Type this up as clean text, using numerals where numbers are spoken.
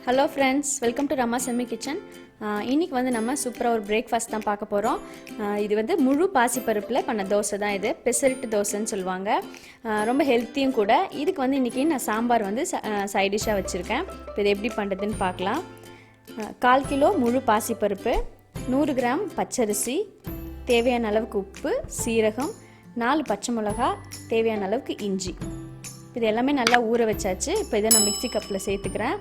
Hello friends, welcome to Ramas Yummy Kitchen. இன்னைக்கு வந்து நம்ம சூப்பரா ஒரு பிரேக்ஃபாஸ்ட் தான் பார்க்க போறோம். இது வந்து முழு பாசி பருப்புல பண்ண தோசை தான் இது. பெசரட்டு தோசைன்னு சொல்வாங்க. ரொம்ப ஹெல்த்தியும் கூட. இதுக்கு வந்து இன்னைக்கு நான் சாம்பார் வந்து சைடு டிஷ்ஷா வச்சிருக்கேன். இப்போ இது எப்படி பண்றதுன்னு பார்க்கலாம். 1/4 கிலோ முழு பாசி பருப்பு, 100 கிராம் பச்சரிசி, தேவையான அளவுக்கு உப்பு, சீரகம், 4 பச்சை மிளகாய், தேவையான அளவுக்கு இஞ்சி. இது எல்லாமே நல்லா ஊற வச்சாச்சு. இப்போ இதை நான் மிக்ஸி கப்பில் சேர்த்துக்கிறேன்.